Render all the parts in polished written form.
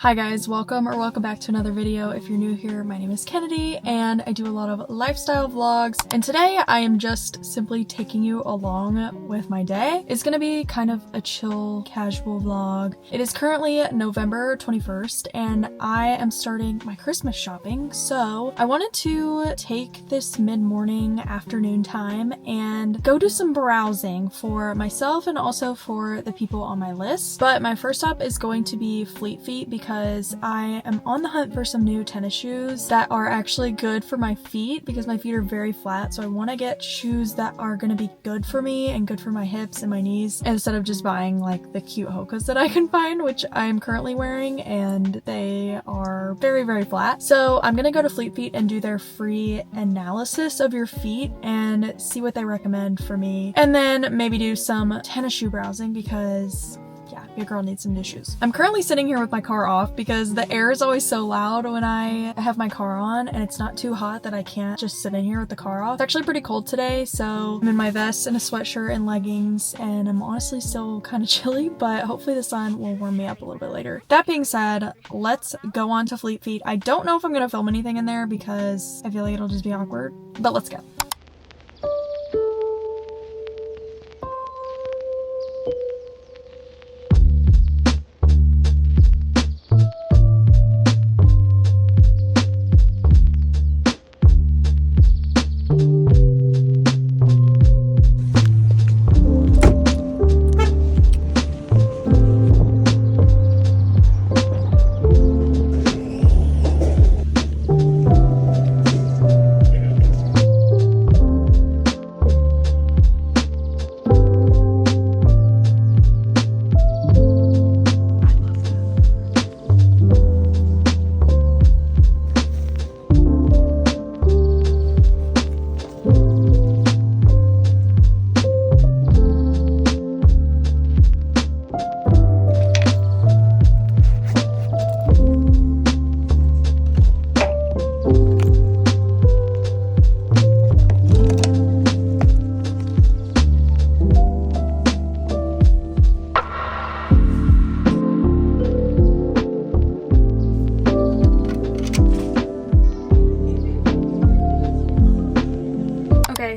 Hi guys, welcome back to another video. If you're new here, my name is Kennedy and I do a lot of lifestyle vlogs, and today I am just simply taking you along with my day. It's gonna be kind of a chill, casual vlog. It is currently November 21st and I am starting my Christmas shopping, so I wanted to take this mid-morning afternoon time and go do some browsing for myself and also for the people on my list. But my first stop is going to be Fleet Feet because I am on the hunt for some new tennis shoes that are actually good for my feet because my feet are very flat, so I want to get shoes that are going to be good for me and good for my hips and my knees instead of just buying like the cute Hokas that I can find, which I am currently wearing, and they are very, very flat. So I'm going to go to Fleet Feet and do their free analysis of your feet and see what they recommend for me, and then maybe do some tennis shoe browsing because yeah, your girl needs some new shoes. I'm currently sitting here with my car off because the air is always so loud when I have my car on, and it's not too hot that I can't just sit in here with the car off. It's actually pretty cold today, so I'm in my vest and a sweatshirt and leggings, and I'm honestly still kind of chilly, but hopefully the sun will warm me up a little bit later. That being said, let's go on to Fleet Feet. I don't know if I'm gonna film anything in there because I feel like it'll just be awkward, but let's go.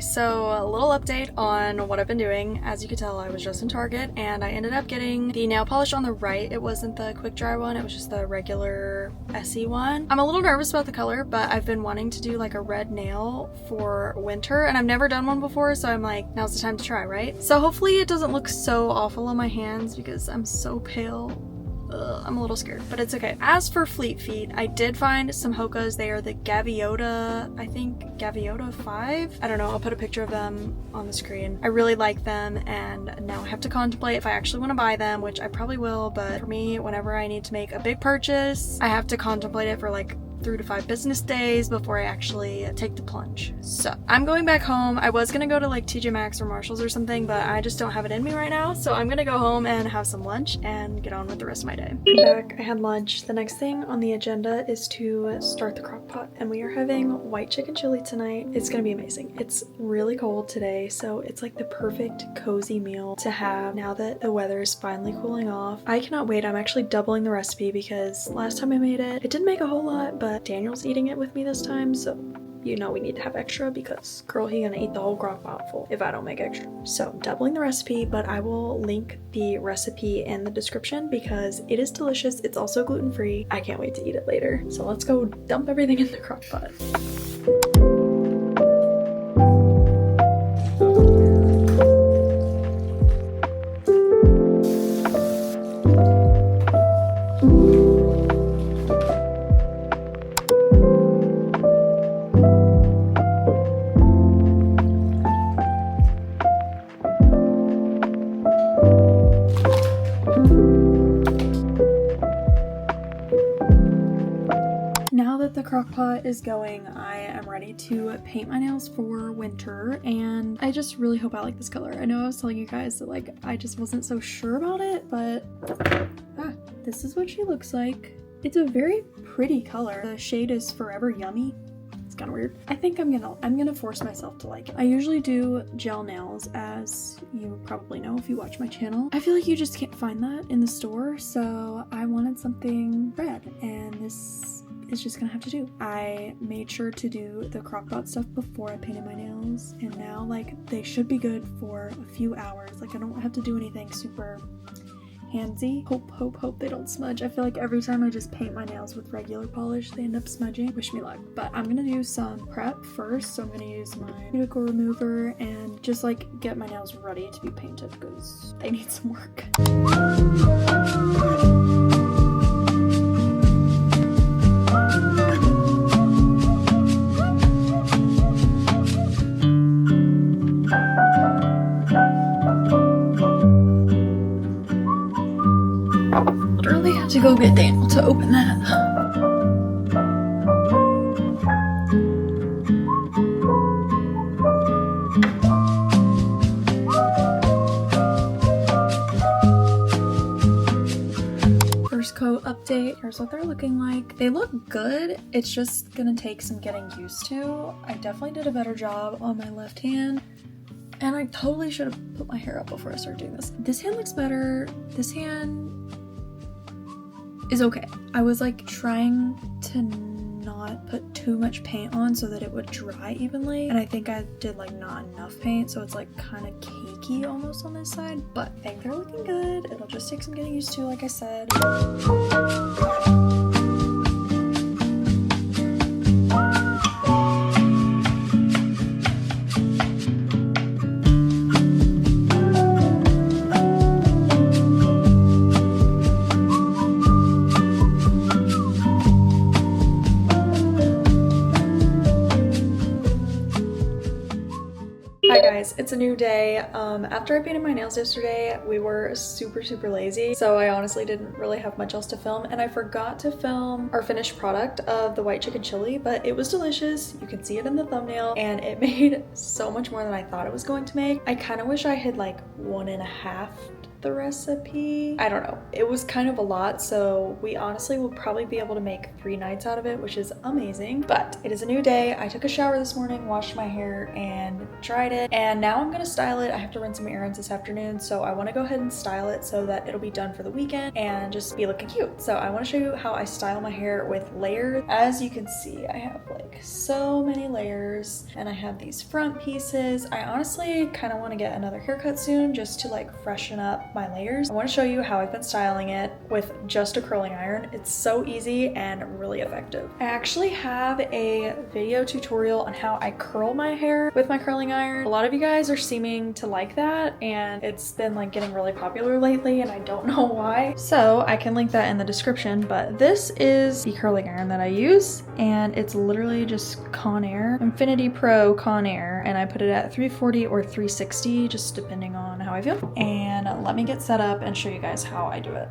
So a little update on what I've been doing. As you could tell, I was just in Target and I ended up getting the nail polish on the right. It wasn't the quick dry one, it was just the regular SE one. I'm a little nervous about the color, but I've been wanting to do like a red nail for winter and I've never done one before, so I'm like, now's the time to try, right? So hopefully it doesn't look so awful on my hands because I'm so pale. I'm a little scared, but it's okay. As for Fleet Feet, I did find some Hokas. They are the Gaviota, I think Gaviota 5. I don't know, I'll put a picture of them on the screen. I really like them, and now I have to contemplate if I actually want to buy them, which I probably will, but for me, whenever I need to make a big purchase, I have to contemplate it for like 3 to 5 business days before I actually take the plunge. So I'm going back home. I was gonna go to like TJ Maxx or Marshalls or something, but I just don't have it in me right now, so I'm gonna go home and have some lunch and get on with the rest of my day. I'm back, I had lunch. The next thing on the agenda is to start the crock pot, and we are having white chicken chili tonight. It's gonna be amazing. It's really cold today, so it's like the perfect cozy meal to have now that the weather is finally cooling off. I cannot wait. I'm actually doubling the recipe because last time I made it, it didn't make a whole lot, but Daniel's eating it with me this time, so you know we need to have extra because girl, he gonna eat the whole crock pot full if I don't make extra. So I'm doubling the recipe, but I will link the recipe in the description because it is delicious. It's also gluten-free. I can't wait to eat it later. So let's go dump everything in the crock pot. Now that the crock pot is going, I am ready to paint my nails for winter, and I just really hope I like this color. I know I was telling you guys that like I just wasn't so sure about it, but this is what she looks like. It's a very pretty color. The shade is Forever Yummy. It's kind of weird. I think I'm gonna force myself to like it. I usually do gel nails, as you probably know if you watch my channel. I feel like you just can't find that in the store, so I wanted something red, and this is just gonna have to do. I made sure to do the crockpot stuff before I painted my nails, and now like they should be good for a few hours. Like I don't have to do anything super handsy. Hope they don't smudge. I feel like every time I just paint my nails with regular polish, they end up smudging. Wish me luck. But I'm gonna do some prep first, so I'm gonna use my cuticle remover and just like get my nails ready to be painted because they need some work. Literally had to go get Daniel to open that. First coat update. Here's what they're looking like. They look good. It's just gonna take some getting used to. I definitely did a better job on my left hand. And I totally should have put my hair up before I started doing this. This hand looks better. This hand is okay. I was like trying to not put too much paint on so that it would dry evenly, and I think I did like not enough paint, so it's like kind of cakey almost on this side, but I think they're looking good. It'll just take some getting used to, like I said. Hi guys, it's a new day. After I painted my nails yesterday, we were super lazy, so I honestly didn't really have much else to film, and I forgot to film our finished product of the white chicken chili, but it was delicious. You can see it in the thumbnail, and it made so much more than I thought it was going to make. I kind of wish I had like 1.5 the recipe. I don't know. It was kind of a lot, so we honestly will probably be able to make 3 nights out of it, which is amazing. But it is a new day. I took a shower this morning, washed my hair, and dried it, and now I'm gonna style it. I have to run some errands this afternoon, so I want to go ahead and style it so that it'll be done for the weekend and just be looking cute. So I want to show you how I style my hair with layers. As you can see, I have like so many layers, and I have these front pieces. I honestly kind of want to get another haircut soon just to like freshen up my layers. I want to show you how I've been styling it with just a curling iron. It's so easy and really effective. I actually have a video tutorial on how I curl my hair with my curling iron. A lot of you guys are seeming to like that, and it's been like getting really popular lately, and I don't know why. So I can link that in the description, but this is the curling iron that I use, and it's literally just Conair, Infinity Pro Conair, and I put it at 340 or 360, just depending on how I feel. And let me get set up and show you guys how I do it.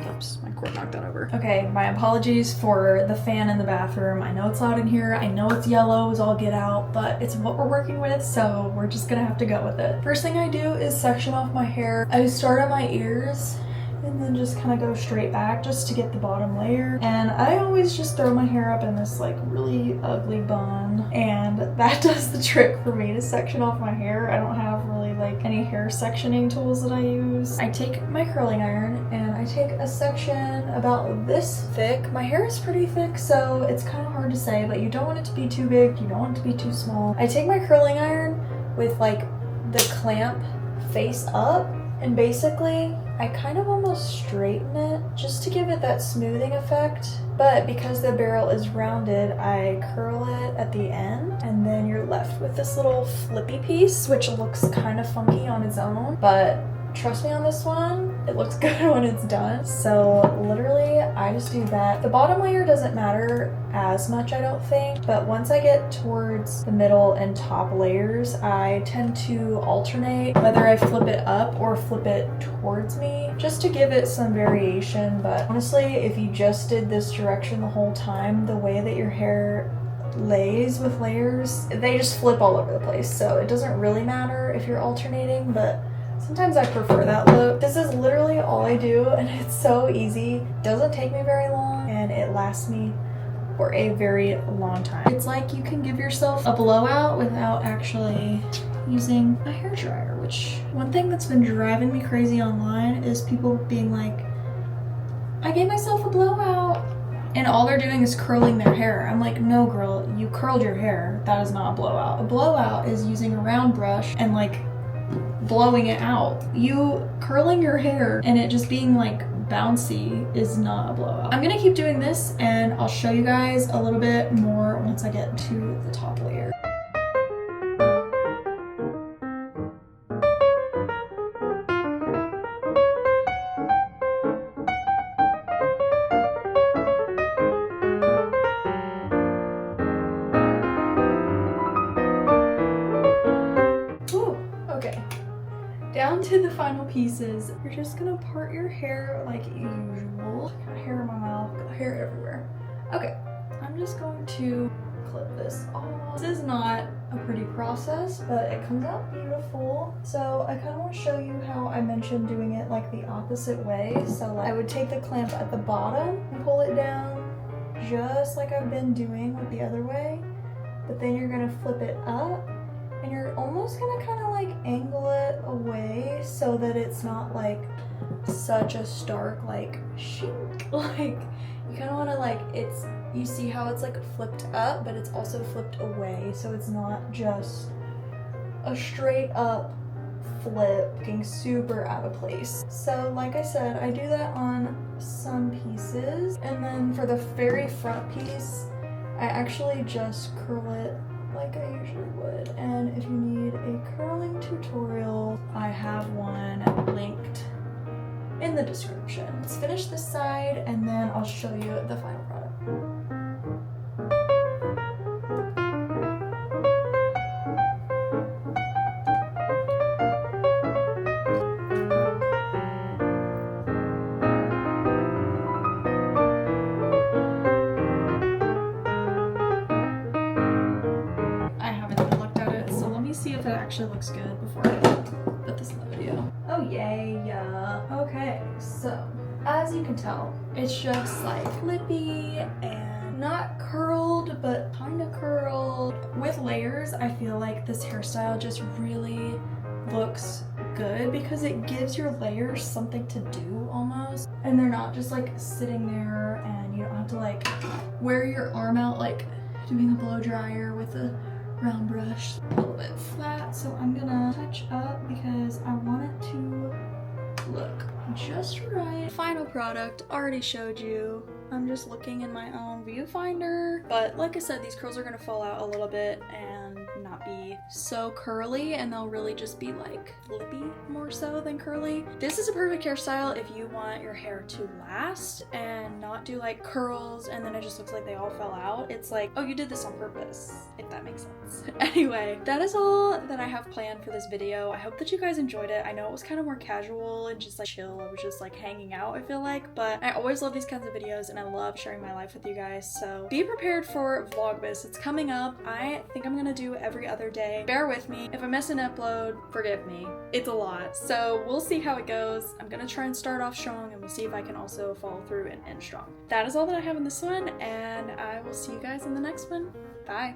Oops, my cord knocked that over. Okay, my apologies for the fan in the bathroom. I know it's loud in here. I know it's yellow as all get out, but it's what we're working with, so we're just gonna have to go with it. First thing I do is section off my hair. I start at my ears and then just kind of go straight back just to get the bottom layer. And I always just throw my hair up in this like really ugly bun, and that does the trick for me to section off my hair. I don't have really like any hair sectioning tools that I use. I take my curling iron and I take a section about this thick. My hair is pretty thick, so it's kind of hard to say, but you don't want it to be too big, you don't want it to be too small. I take my curling iron with like the clamp face up, and basically I kind of almost straighten it just to give it that smoothing effect. But because the barrel is rounded, I curl it at the end, and then you're left with this little flippy piece, which looks kind of funky on its own, but trust me on this one, it looks good when it's done. So literally I just do that. The bottom layer doesn't matter as much, I don't think, but once I get towards the middle and top layers, I tend to alternate whether I flip it up or flip it towards me just to give it some variation. But honestly, if you just did this direction the whole time, the way that your hair lays with layers, they just flip all over the place. So it doesn't really matter if you're alternating, but sometimes I prefer that look. This is literally all I do, and it's so easy. It doesn't take me very long, and it lasts me for a very long time. It's like you can give yourself a blowout without actually using a hairdryer, which one thing that's been driving me crazy online is people being like, I gave myself a blowout, and all they're doing is curling their hair. I'm like, no girl, you curled your hair. That is not a blowout. A blowout is using a round brush and like blowing it out. You curling your hair and it just being like bouncy is not a blowout. I'm gonna keep doing this and I'll show you guys a little bit more once I get to the top layer. Down to the final pieces. You're just gonna part your hair like usual. Got hair in my mouth, got hair everywhere. Okay, I'm just going to clip this off. This is not a pretty process, but it comes out beautiful. So I kind of want to show you how I mentioned doing it like the opposite way. So like, I would take the clamp at the bottom and pull it down just like I've been doing with the other way. But then you're gonna flip it up and you're almost gonna kind of like angle it away so that it's not like such a stark like shink. Like you kind of want to like, it's, you see how it's like flipped up but it's also flipped away, so it's not just a straight up flip looking super out of place. So like I said, I do that on some pieces, and then for the very front piece I actually just curl it like I usually would. And if you need a curling tutorial, I have one linked in the description. Let's finish this side and then I'll show you the final product. If it actually looks good before I put this in the video. Oh yay, yeah. Okay, so as you can tell, it's just like flippy and not curled, but kind of curled. With layers, I feel like this hairstyle just really looks good because it gives your layers something to do almost, and they're not just like sitting there and you don't have to like wear your arm out like doing a blow dryer with a round brush. A little bit flat, so I'm gonna touch up because I want it to look just right. Final product, already showed you. I'm just looking in my own viewfinder, but like I said, these curls are gonna fall out a little bit and not be so curly, and they'll really just be like flippy more so than curly. This is a perfect hairstyle if you want your hair to last and not do like curls and then it just looks like they all fell out. It's like, oh, you did this on purpose, if that makes sense. Anyway, that is all that I have planned for this video. I hope that you guys enjoyed it. I know it was kind of more casual and just like chill. I was just like hanging out, I feel like, but I always love these kinds of videos and I love sharing my life with you guys. So be prepared for vlogmas. It's coming up. I think I'm gonna do every other day. Bear with me. If I miss an upload, forgive me. It's a lot. So we'll see how it goes. I'm gonna try and start off strong and we'll see if I can also follow through and end strong. That is all that I have in this one, and I will see you guys in the next one. Bye.